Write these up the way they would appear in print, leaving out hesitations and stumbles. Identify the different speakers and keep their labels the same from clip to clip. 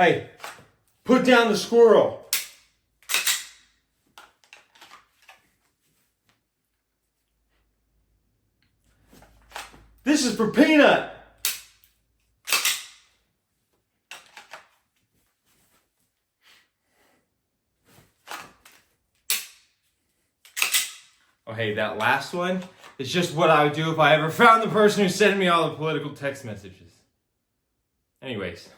Speaker 1: Hey, put down the squirrel. This is for Peanut. Oh, hey, that last one is just what I would do if I ever found the person who's sending me all the political text messages. Anyways,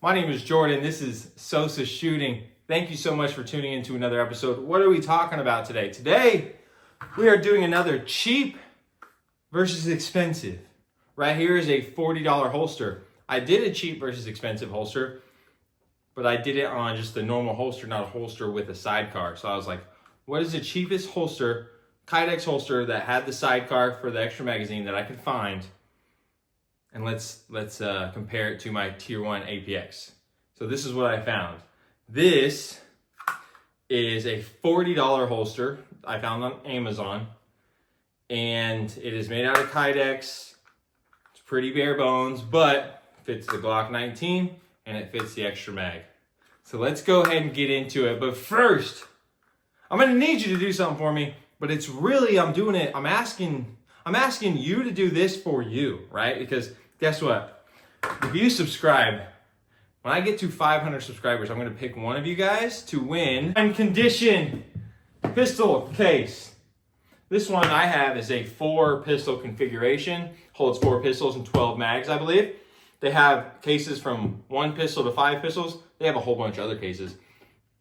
Speaker 1: my name is Jordan. This is Sosa Shooting. Thank you so much for tuning into another episode. What are we talking about today? Today, we are doing another cheap versus expensive. Right here is a $40 holster. I did a cheap versus expensive holster, but I did it on just the normal holster, not a holster with a sidecar. So I was like, what is the cheapest holster, Kydex holster that had the sidecar for the extra magazine that I could find? And let's compare it to my Tier 1 APX. So this is what I found. This is a $40 holster I found on Amazon, and it is made out of Kydex. It's pretty bare bones, but fits the Glock 19 and it fits the extra mag. So let's go ahead and get into it. But first, I'm gonna need you to do something for me, but it's really, I'm asking you to do this for you, right? Because guess what? If you subscribe, when I get to 500 subscribers, I'm gonna pick one of you guys to win a condition pistol case. This one I have is a 4-pistol configuration, holds 4 pistols and 12 mags, I believe. They have cases from 1 pistol to 5 pistols. They have a whole bunch of other cases.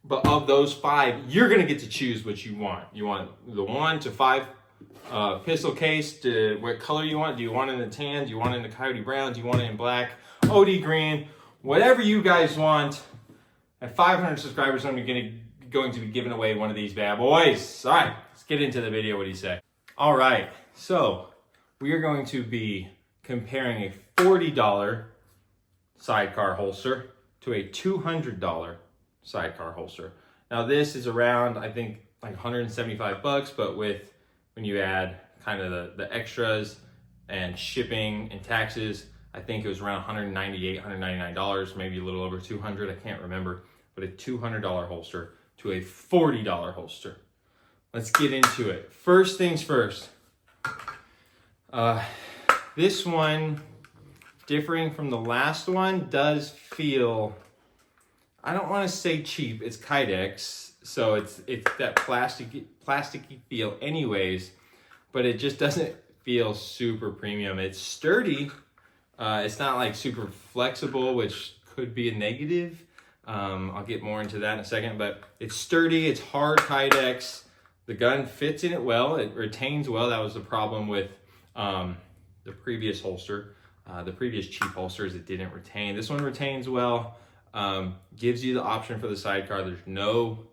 Speaker 1: But of those 5, you're gonna get to choose what you want. You want the 1 to 5 pistol case, to what color you want. Do you want it in the tan? Do you want it in the coyote brown? Do you want it in black? OD green? Whatever you guys want. At 500 subscribers, I'm going to be giving away one of these bad boys. All right, let's get into the video. What do you say? All right, so we are going to be comparing a $40 sidecar holster to a $200 sidecar holster. Now this is around, I think, like 175 bucks, but when you add kind of the extras and shipping and taxes, I think it was around $198, $199, maybe a little over 200, I can't remember, but a $200 holster to a $40 holster. Let's get into it. First things first. This one, differing from the last one, does feel, I don't want to say cheap, it's Kydex, so it's that plasticky feel anyways, but it just doesn't feel super premium. It's sturdy. It's not like super flexible, which could be a negative. I'll get more into that in a second, but it's sturdy, it's hard Kydex. The gun fits in it well, it retains well. That was the problem with the previous holster. The previous cheap holsters, it didn't retain. This one retains well, gives you the option for the sidecar. There's no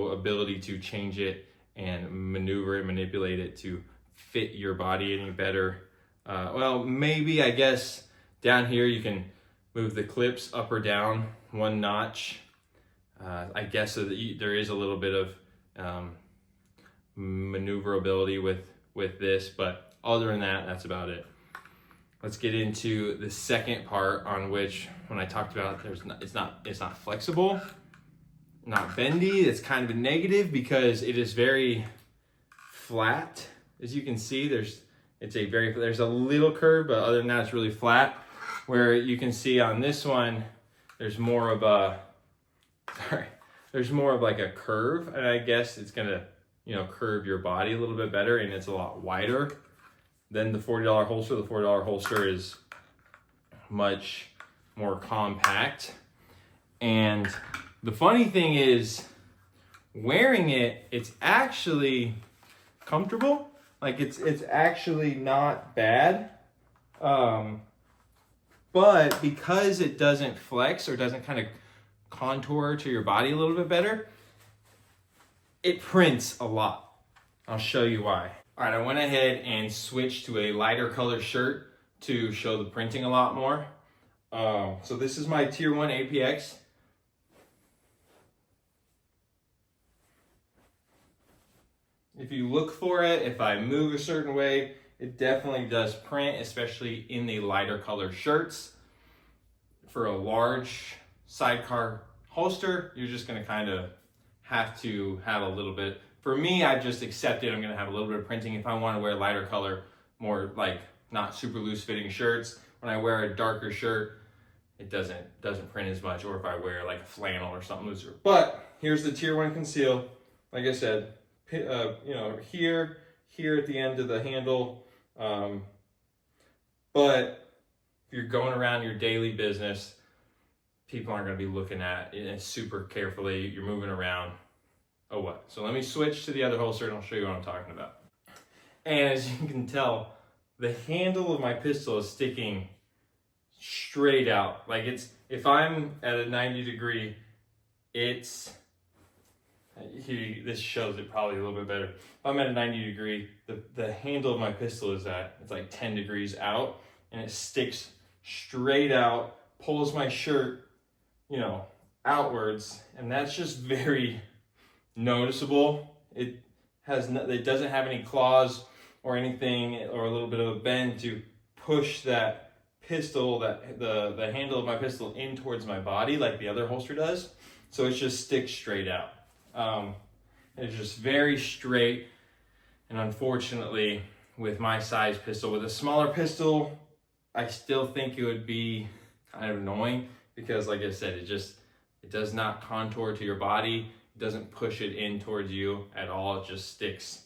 Speaker 1: ability to change it and maneuver it, manipulate it to fit your body any better. Well, maybe, I guess, down here you can move the clips up or down 1 notch. I guess so that there is a little bit of maneuverability with this, but other than that, that's about it. Let's get into the second part, on which, when I talked about it's not flexible, not bendy. It's kind of a negative because it is very flat. As you can see, there's a little curve, but other than that, it's really flat. Where you can see on this one, there's more of like a curve, and I guess it's gonna, curve your body a little bit better, and it's a lot wider than the $40 holster. The $40 holster is much more compact. And the funny thing is, wearing it, it's actually comfortable. Like it's actually not bad. But because it doesn't flex or doesn't kind of contour to your body a little bit better, it prints a lot. I'll show you why. All right, I went ahead and switched to a lighter color shirt to show the printing a lot more. So this is my Tier 1 APX. If you look for it, if I move a certain way, it definitely does print, especially in the lighter color shirts. for a large sidecar holster, you're just gonna kind of have to have a little bit. For me, I've just accepted I'm gonna have a little bit of printing. If I wanna wear lighter color, more like not super loose fitting shirts, when I wear a darker shirt, it doesn't print as much, or if I wear like flannel or something looser. But here's the Tier 1 conceal. Like I said, you know, here at the end of the handle. But if you're going around your daily business, people aren't going to be looking at it super carefully. You're moving around. Oh, what? So let me switch to the other holster and I'll show you what I'm talking about. And as you can tell, the handle of my pistol is sticking straight out. Like if I'm at a 90 degree, this shows it probably a little bit better. If I'm at a 90 degree, the handle of my pistol it's like 10 degrees out, and it sticks straight out, pulls my shirt, you know, outwards, and that's just very noticeable. It doesn't have any claws or anything, or a little bit of a bend to push that pistol, the handle of my pistol in towards my body like the other holster does. So it just sticks straight out. It's just very straight, and unfortunately with my size pistol, with a smaller pistol, I still think it would be kind of annoying because, like I said, it does not contour to your body. It doesn't push it in towards you at all. It just sticks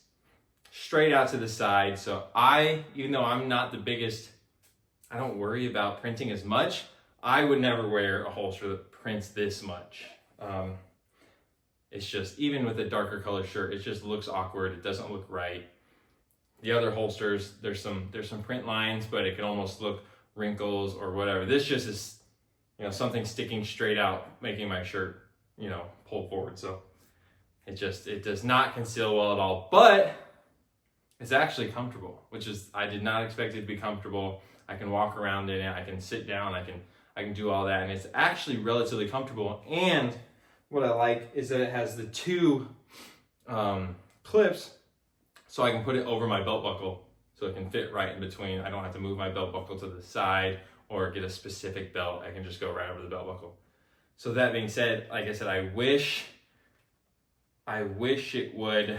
Speaker 1: straight out to the side. So even though I'm not the biggest, I don't worry about printing as much, I would never wear a holster that prints this much. It's just, even with a darker color shirt, it just looks awkward. It doesn't look right. The other holsters, there's some print lines, but it can almost look wrinkles or whatever. This just is, you know, something sticking straight out, making my shirt, you know, pull forward. So it does not conceal well at all, but it's actually comfortable, which is, I did not expect it to be comfortable. I can walk around in it, I can sit down, I can do all that, and it's actually relatively comfortable. And what I like is that it has the two clips, so I can put it over my belt buckle, so it can fit right in between. I don't have to move my belt buckle to the side or get a specific belt. I can just go right over the belt buckle. So that being said, like I said, I wish it would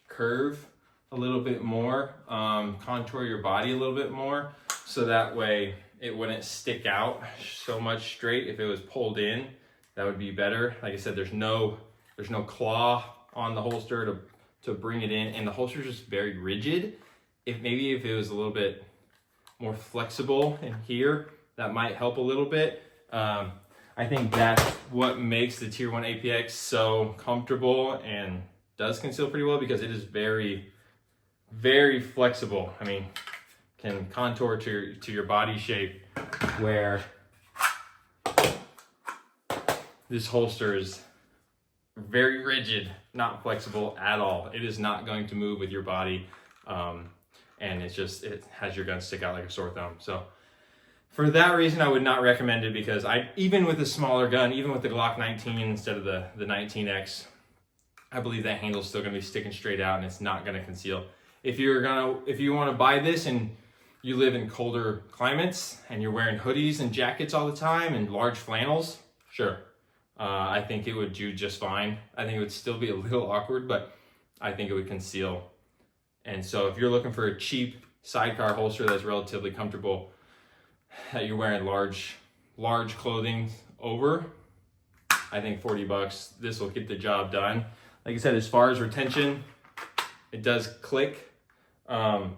Speaker 1: curve a little bit more, contour your body a little bit more, so that way it wouldn't stick out so much straight. If it was pulled in, that would be better. Like I said, there's no claw on the holster to bring it in, and the holster is just very rigid. If it was a little bit more flexible in here, that might help a little bit. I think that's what makes the Tier 1 APX so comfortable and does conceal pretty well, because it is very, very flexible. I mean, can contour to your body shape, where this holster is very rigid, not flexible at all. It is not going to move with your body, and it has your gun stick out like a sore thumb. So for that reason, I would not recommend it, because even with a smaller gun, even with the Glock 19 instead of the 19X, I believe that handle's still gonna be sticking straight out, and it's not gonna conceal. If you want to buy this and you live in colder climates and you're wearing hoodies and jackets all the time and large flannels, sure. I think it would do just fine. I think it would still be a little awkward, but I think it would conceal. And so if you're looking for a cheap sidecar holster that's relatively comfortable, that you're wearing large clothing over, I think $40, this will get the job done. Like I said, as far as retention, it does click, and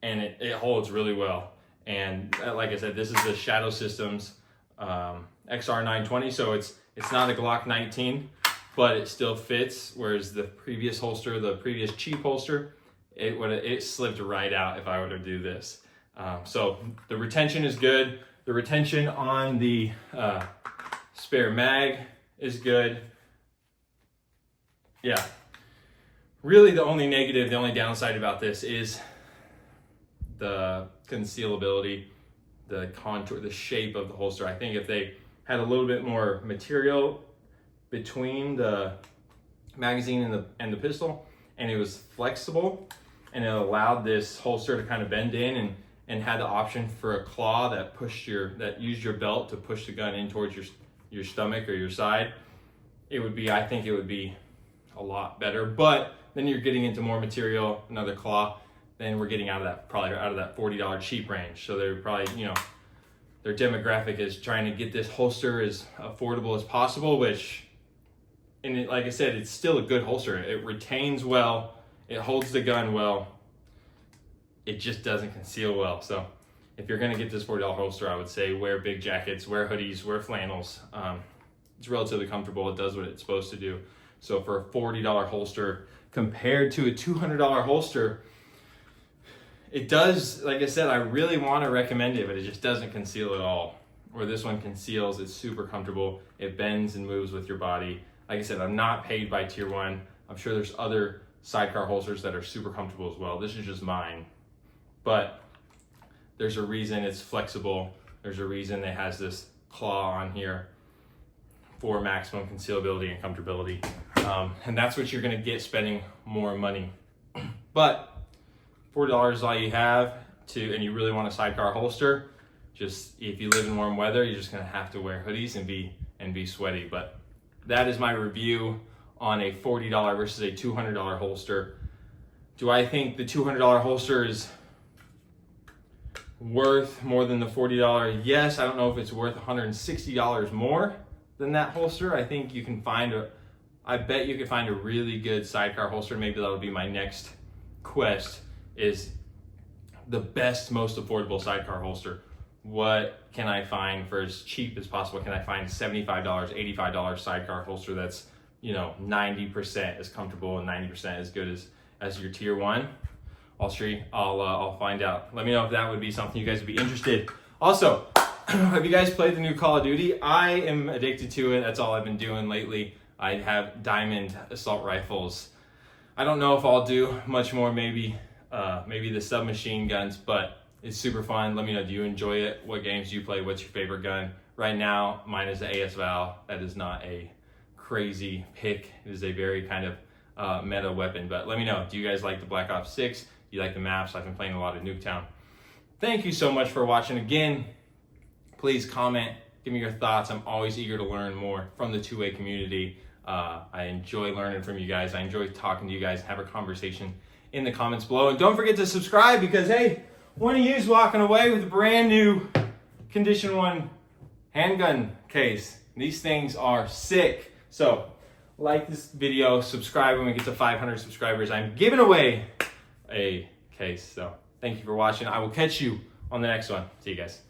Speaker 1: it holds really well. And like I said, this is the Shadow Systems XR920, so it's not a Glock 19, but it still fits. Whereas the previous holster, the previous cheap holster, it slipped right out if I were to do this. So the retention is good. The retention on the spare mag is good. Yeah. Really, the only downside about this is the concealability, the contour, the shape of the holster. I think if they had a little bit more material between the magazine and the pistol, and it was flexible, and it allowed this holster to kind of bend in and had the option for a claw that used your belt to push the gun in towards your stomach or your side, I think it would be a lot better. But then you're getting into more material, another claw, then we're getting probably out of that $40 cheap range. So they're probably, their demographic is trying to get this holster as affordable as possible, like I said, it's still a good holster. It retains well, it holds the gun well, it just doesn't conceal well. So if you're gonna get this $40 holster, I would say wear big jackets, wear hoodies, wear flannels. It's relatively comfortable, it does what it's supposed to do. So for a $40 holster compared to a $200 holster, it does, like I said, I really want to recommend it, but it just doesn't conceal at all. Where this one conceals, it's super comfortable, it bends and moves with your body. Like I said, I'm not paid by Tier 1. I'm sure there's other sidecar holsters that are super comfortable as well. This is just mine. But there's a reason it's flexible. There's a reason it has this claw on here for maximum concealability and comfortability. And that's what you're gonna get spending more money. But $40 is all you have and you really want a sidecar holster, just if you live in warm weather, you're just gonna have to wear hoodies and be sweaty. But that is my review on a $40 versus a $200 holster. Do I think the $200 holster is worth more than the $40? Yes. I don't know if it's worth $160 more than that holster. I think you can I bet you could find a really good sidecar holster. Maybe that'll be my next quest, is the best, most affordable sidecar holster. What can I find for as cheap as possible? Can I find $75, $85 sidecar holster that's 90% as comfortable and 90% as good as your Tier 1? I'll find out. Let me know if that would be something you guys would be interested. Also, have you guys played the new Call of Duty? I am addicted to it. That's all I've been doing lately. I have diamond assault rifles. I don't know if I'll do much more, maybe the submachine guns, but it's super fun. Let me know, do you enjoy it? What games do you play? What's your favorite gun? Right now, mine is the AS Val. That is not a crazy pick. It is a very kind of meta weapon, but let me know. Do you guys like the Black Ops 6? Do you like the maps? I've been playing a lot of Nuketown. Thank you so much for watching. Again, please comment, give me your thoughts. I'm always eager to learn more from the 2A community. I enjoy learning from you guys. I enjoy talking to you guys, have a conversation in the comments below. And don't forget to subscribe, because hey, one of you is walking away with a brand new Condition 1 handgun case. These things are sick. So like this video, subscribe. When we get to 500 subscribers, I'm giving away a case. So thank you for watching. I will catch you on the next one. See you guys.